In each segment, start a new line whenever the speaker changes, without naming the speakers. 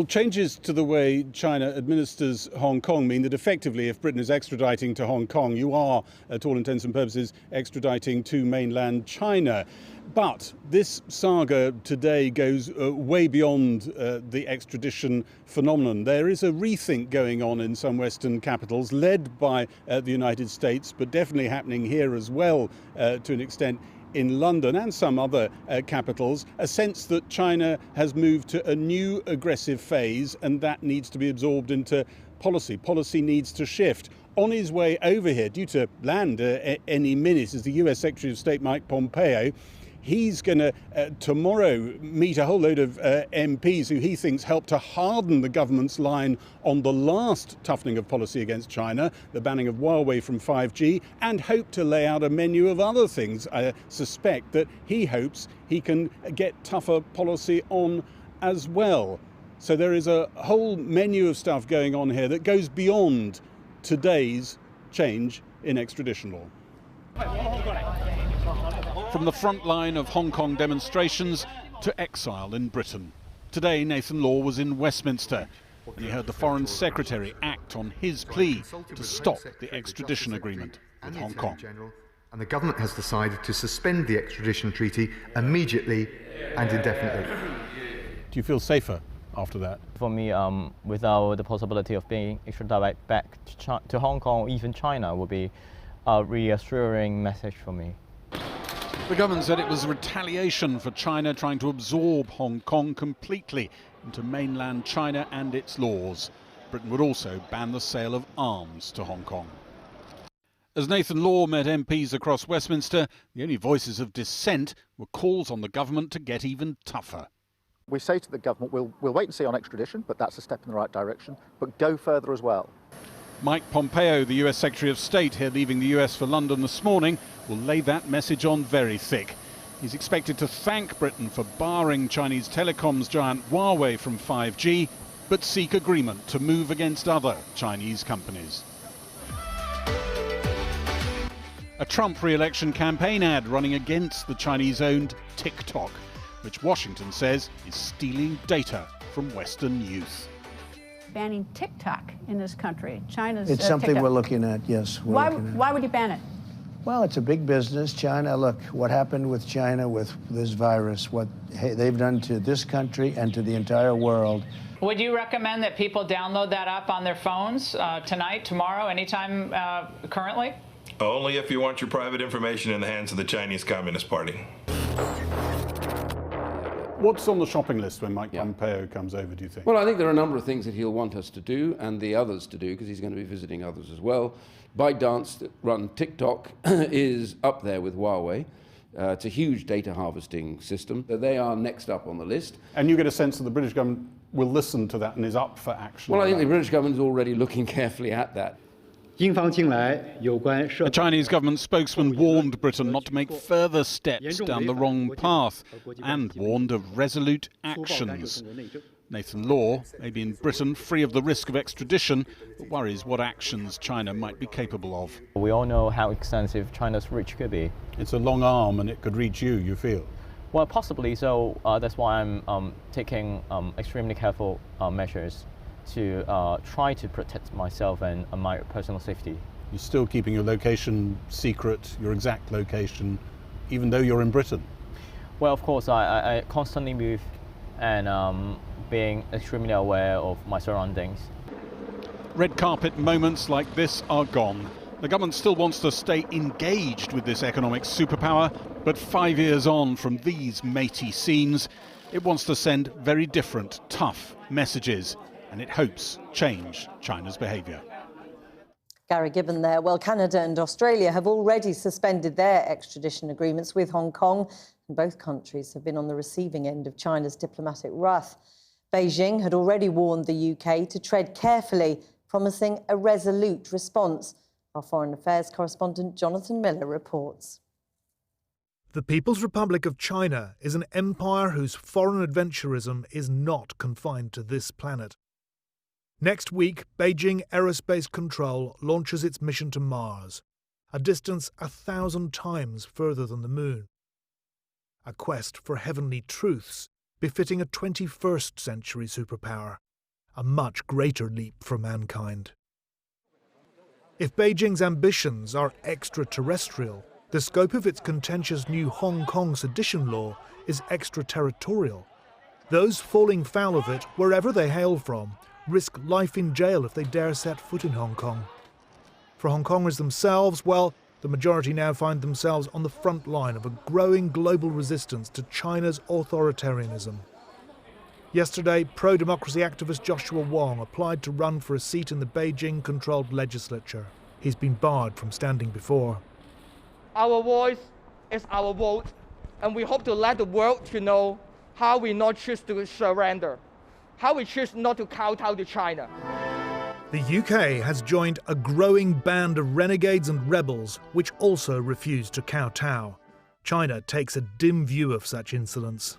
Well, changes to the way China administers Hong Kong mean that effectively, if Britain is extraditing to Hong Kong, you are, to all intents and purposes, extraditing to mainland China. But this saga today goes way beyond the extradition phenomenon. There is a rethink going on in some Western capitals, led by the United States, but definitely happening here as well, to an extent, in London and some other capitals, a sense that China has moved to a new aggressive phase, and that needs to be absorbed into policy. Policy needs to shift. On his way over here, due to land any minute, is the US Secretary of State Mike Pompeo. He's going to tomorrow meet a whole load of MPs who he thinks helped to harden the government's line on the last toughening of policy against China, the banning of Huawei from 5G, and hope to lay out a menu of other things. I suspect that he hopes he can get tougher policy on as well. So there is a whole menu of stuff going on here that goes beyond today's change in extradition law. From the front line of Hong Kong demonstrations to exile in Britain. Today, Nathan Law was in Westminster, and he heard the Foreign Secretary act on his plea to stop the extradition agreement with Hong Kong.
And the government has decided to suspend the extradition treaty immediately and indefinitely.
Do you feel safer after that?
For me, without the possibility of being extradited back to Hong Kong or even China would be a reassuring message for me.
The government said it was retaliation for China trying to absorb Hong Kong completely into mainland China and its laws. Britain would also ban the sale of arms to Hong Kong. As Nathan Law met MPs across Westminster, the only voices of dissent were calls on the government to get even tougher.
We say to the government, we'll wait and see on extradition, but that's a step in the right direction, but go further as well.
Mike Pompeo, the US Secretary of State, here leaving the US for London this morning, will lay that message on very thick. He's expected to thank Britain for barring Chinese telecoms giant Huawei from 5G, but seek agreement to move against other Chinese companies. A Trump re-election campaign ad running against the Chinese-owned TikTok, which Washington says is stealing data from Western youth.
Banning TikTok in this country. China's
It's something
TikTok.
we're looking at, yes.
Why would you ban it?
Well, it's a big business. China, look, what happened with China with this virus, what they've done to this country and to the entire world.
Would you recommend that people download that app on their phones tonight, tomorrow, anytime currently?
Only if you want your private information in the hands of the Chinese Communist Party.
What's on the shopping list when Mike Pompeo comes over, do you think?
Well, I think there are a number of things that he'll want us to do and the others to do, because he's going to be visiting others as well. ByteDance, run TikTok, is up there with Huawei. It's a huge data harvesting system. They are next up on the list.
And you get a sense that the British government will listen to that and is up for action?
Well, I think the British government is already looking carefully at that.
A Chinese government spokesman warned Britain not to make further steps down the wrong path and warned of resolute actions. Nathan Law may be in Britain free of the risk of extradition, but worries what actions China might be capable of.
We all know how extensive China's reach could be.
It's a long arm and it could reach you feel?
Well, possibly so. That's why I'm taking extremely careful measures to try to protect myself and my personal safety.
You're still keeping your location secret, your exact location, even though you're in Britain?
Well, of course, I constantly move and being extremely aware of my surroundings.
Red carpet moments like this are gone. The government still wants to stay engaged with this economic superpower, but 5 years on from these matey scenes, it wants to send very different, tough messages, and it hopes change China's behaviour.
Gary Gibbon there. Well, Canada and Australia have already suspended their extradition agreements with Hong Kong, and both countries have been on the receiving end of China's diplomatic wrath. Beijing had already warned the UK to tread carefully, promising a resolute response. Our Foreign Affairs correspondent Jonathan Miller reports.
The People's Republic of China is an empire whose foreign adventurism is not confined to this planet. Next week, Beijing Aerospace Control launches its mission to Mars, a distance 1,000 times further than the Moon. A quest for heavenly truths befitting a 21st century superpower. a much greater leap for mankind. If Beijing's ambitions are extraterrestrial, the scope of its contentious new Hong Kong sedition law is extraterritorial. Those falling foul of it, wherever they hail from, risk life in jail if they dare set foot in Hong Kong. For Hong Kongers themselves, well, the majority now find themselves on the front line of a growing global resistance to China's authoritarianism. Yesterday, pro-democracy activist Joshua Wong applied to run for a seat in the Beijing-controlled legislature. He's been barred from standing before.
Our voice is our vote, and we hope to let the world to know how we not choose to surrender, how we choose not to kowtow to China.
The UK has joined a growing band of renegades and rebels which also refuse to kowtow. China takes a dim view of such insolence.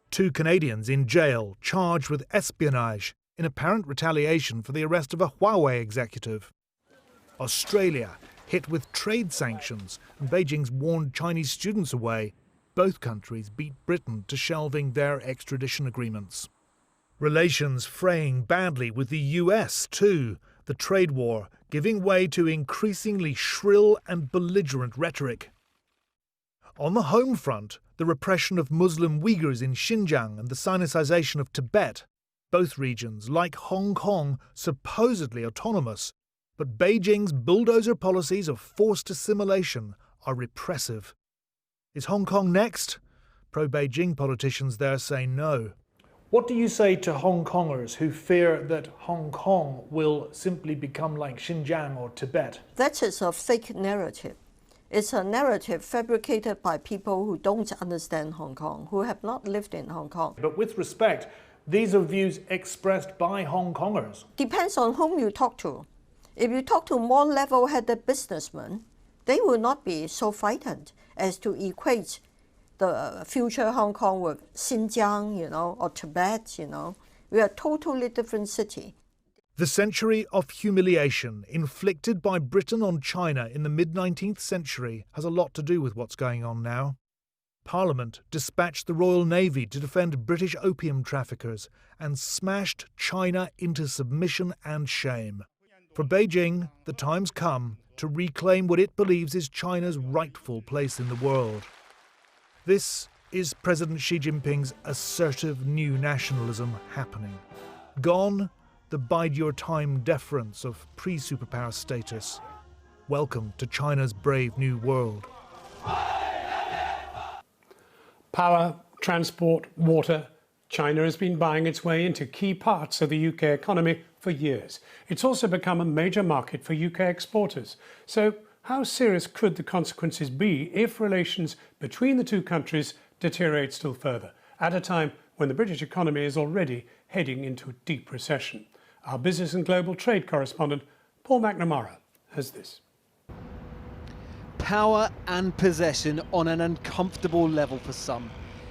2 Canadians in jail charged with espionage in apparent retaliation for the arrest of a Huawei executive. Australia hit with trade sanctions and Beijing's warned Chinese students away. Both countries beat Britain to shelving their extradition agreements. Relations fraying badly with the US too, the trade war giving way to increasingly shrill and belligerent rhetoric. On the home front, the repression of Muslim Uyghurs in Xinjiang and the Sinicization of Tibet, both regions, like Hong Kong, supposedly autonomous, but Beijing's bulldozer policies of forced assimilation are repressive. Is Hong Kong next? Pro-Beijing politicians there say no.
What do you say to Hong Kongers who fear that Hong Kong will simply become like Xinjiang or Tibet?
That is a fake narrative. It's a narrative fabricated by people who don't understand Hong Kong, who have not lived in Hong Kong.
But with respect, these are views expressed by Hong Kongers.
Depends on whom you talk to. If you talk to more level-headed businessmen, they will not be so frightened as to equate the future Hong Kong with Xinjiang, or Tibet, We are a totally different city.
The century of humiliation inflicted by Britain on China in the mid-19th century has a lot to do with what's going on now. Parliament dispatched the Royal Navy to defend British opium traffickers and smashed China into submission and shame. For Beijing, the time's come to reclaim what it believes is China's rightful place in the world. This is President Xi Jinping's assertive new nationalism happening. Gone the bide-your-time deference of pre-superpower status. Welcome to China's brave new world.
Power, transport, water. China has been buying its way into key parts of the UK economy for years. It's also become a major market for UK exporters. So how serious could the consequences be if relations between the two countries deteriorate still further, at a time when the British economy is already heading into a deep recession? Our business and global trade correspondent, Paul McNamara, has this.
Power and possession on an uncomfortable level for some.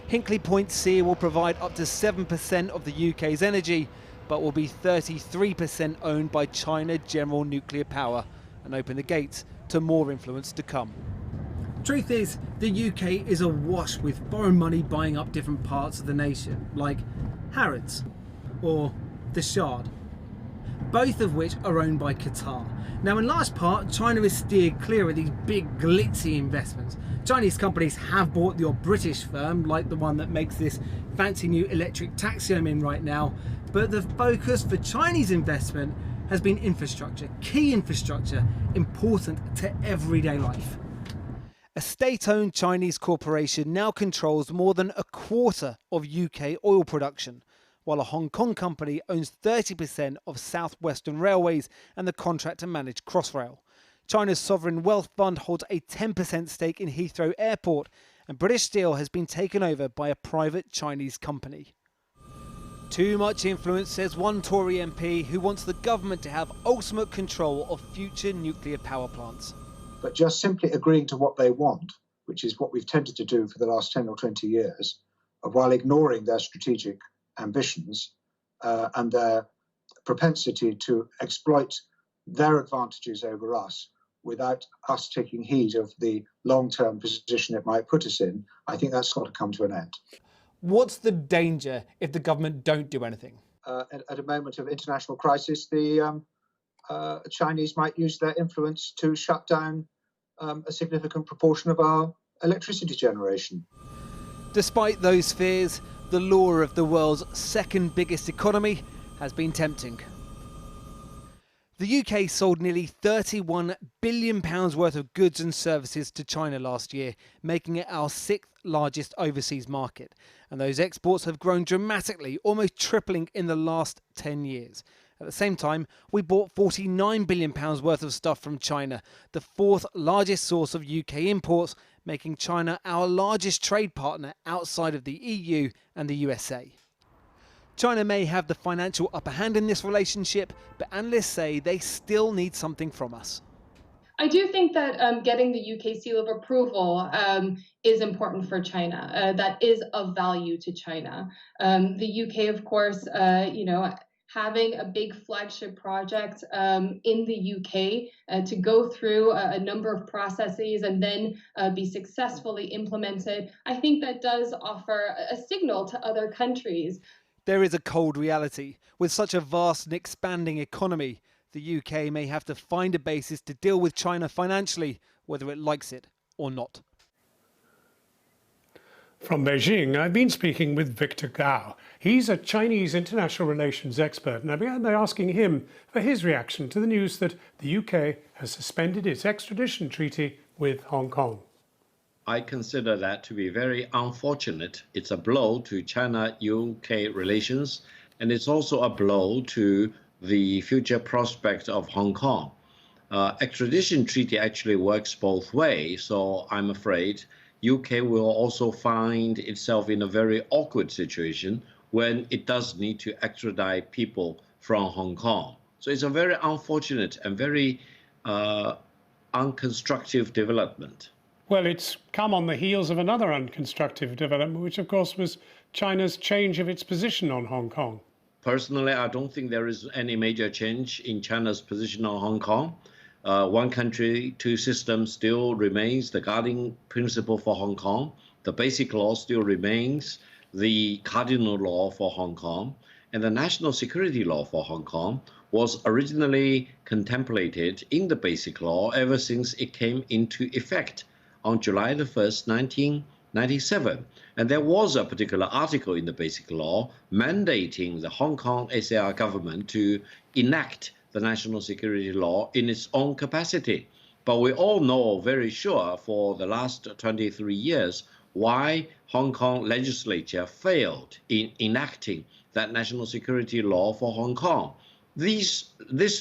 Hinkley Point C will provide up to 7% of the UK's energy, but will be 33% owned by China General Nuclear Power and open the gates to more influence to come.
Truth is, the UK is awash with foreign money buying up different parts of the nation, like Harrods or the Shard, both of which are owned by Qatar. Now, in large part, China is steered clear of these big glitzy investments. Chinese companies have bought the odd British firm, like the one that makes this fancy new electric taxi I'm in right now, but the focus for Chinese investment has been infrastructure, key infrastructure, important to everyday life.
A state-owned Chinese corporation now controls more than a quarter of UK oil production, while a Hong Kong company owns 30% of South Western Railways and the contract to manage Crossrail. China's sovereign wealth fund holds a 10% stake in Heathrow Airport, and British Steel has been taken over by a private Chinese company. Too much influence, says one Tory MP who wants the government to have ultimate control of future nuclear power plants.
But just simply agreeing to what they want, which is what we've tended to do for the last 10 or 20 years, while ignoring their strategic ambitions and their propensity to exploit their advantages over us without us taking heed of the long-term position it might put us in, I think that's got to come to an end.
What's the danger if the government don't do anything?
at a moment of international crisis, the Chinese might use their influence to shut down a significant proportion of our electricity generation.
Despite those fears, the lure of the world's second biggest economy has been tempting. The UK sold nearly £31 billion worth of goods and services to China last year, making it our 6th largest overseas market. And those exports have grown dramatically, almost tripling in the last 10 years. At the same time, we bought £49 billion worth of stuff from China, the 4th largest source of UK imports, making China our largest trade partner outside of the EU and the USA. China may have the financial upper hand in this relationship, but analysts say they still need something from us.
I do think that getting the UK seal of approval is important for China. That is of value to China. The UK, of course, having a big flagship project in the UK to go through a number of processes and then be successfully implemented, I think that does offer a signal to other countries.
There is a cold reality. With such a vast and expanding economy, the UK may have to find a basis to deal with China financially, whether it likes it or not.
From Beijing, I've been speaking with Victor Gao. He's a Chinese international relations expert, and I began by asking him for his reaction to the news that the UK has suspended its extradition treaty with Hong Kong.
I consider that to be very unfortunate. It's a blow to China-UK relations, and it's also a blow to the future prospect of Hong Kong. Extradition treaty actually works both ways, so I'm afraid UK will also find itself in a very awkward situation when it does need to extradite people from Hong Kong. So it's a very unfortunate and very unconstructive development.
Well, it's come on the heels of another unconstructive development, which of course was China's change of its position on Hong Kong.
Personally, I don't think there is any major change in China's position on Hong Kong. One country, two systems still remains the guiding principle for Hong Kong. The basic law still remains the cardinal law for Hong Kong. And the national security law for Hong Kong was originally contemplated in the basic law ever since it came into effect on July the 1st, 1997. And there was a particular article in the basic law mandating the Hong Kong SAR government to enact the national security law in its own capacity. But we all know very sure for the last 23 years why Hong Kong legislature failed in enacting that national security law for Hong Kong. This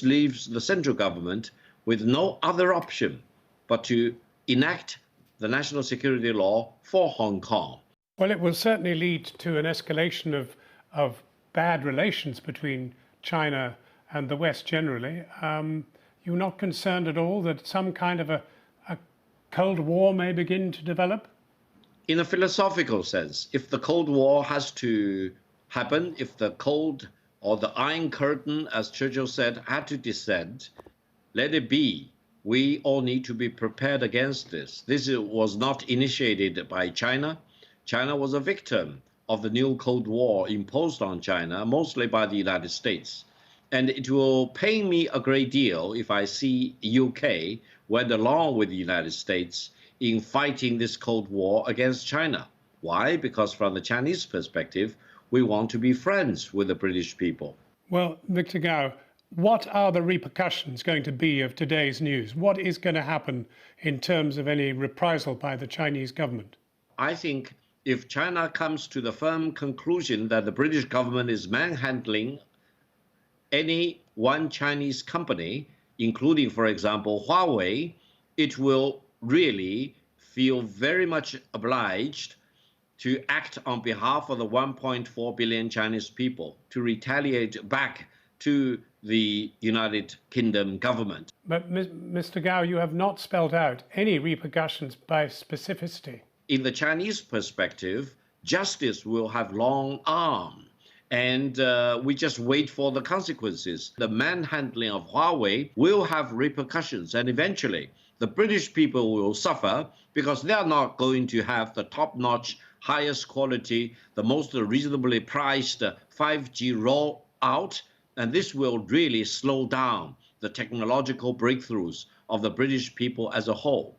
leaves the central government with no other option but to enact the national security law for Hong Kong.
Well, it will certainly lead to an escalation of bad relations between China and the West generally. You're not concerned at all that some kind of a Cold War may begin to develop?
In a philosophical sense, if the Cold War has to happen, if the cold or the Iron Curtain, as Churchill said, had to descend, let it be. We all need to be prepared against this. This was not initiated by China. China was a victim of the new Cold War imposed on China, mostly by the United States. And it will pain me a great deal if I see UK went along with the United States in fighting this Cold War against China. Why? Because from the Chinese perspective, we want to be friends with the British people.
Well, Victor Gao, what are the repercussions going to be of today's news? What is going to happen in terms of any reprisal by the Chinese government?
I think if China comes to the firm conclusion that the British government is manhandling any one Chinese company, including, for example, Huawei, it will really feel very much obliged to act on behalf of the 1.4 billion Chinese people, to retaliate back to the United Kingdom government.
But Mr. Gao, you have not spelled out any repercussions by specificity.
In the Chinese perspective, justice will have long arm, and we just wait for the consequences. The manhandling of Huawei will have repercussions, and eventually the British people will suffer because they are not going to have the top-notch, highest quality, the most reasonably priced 5G raw out, and this will really slow down the technological breakthroughs of the British people as a whole.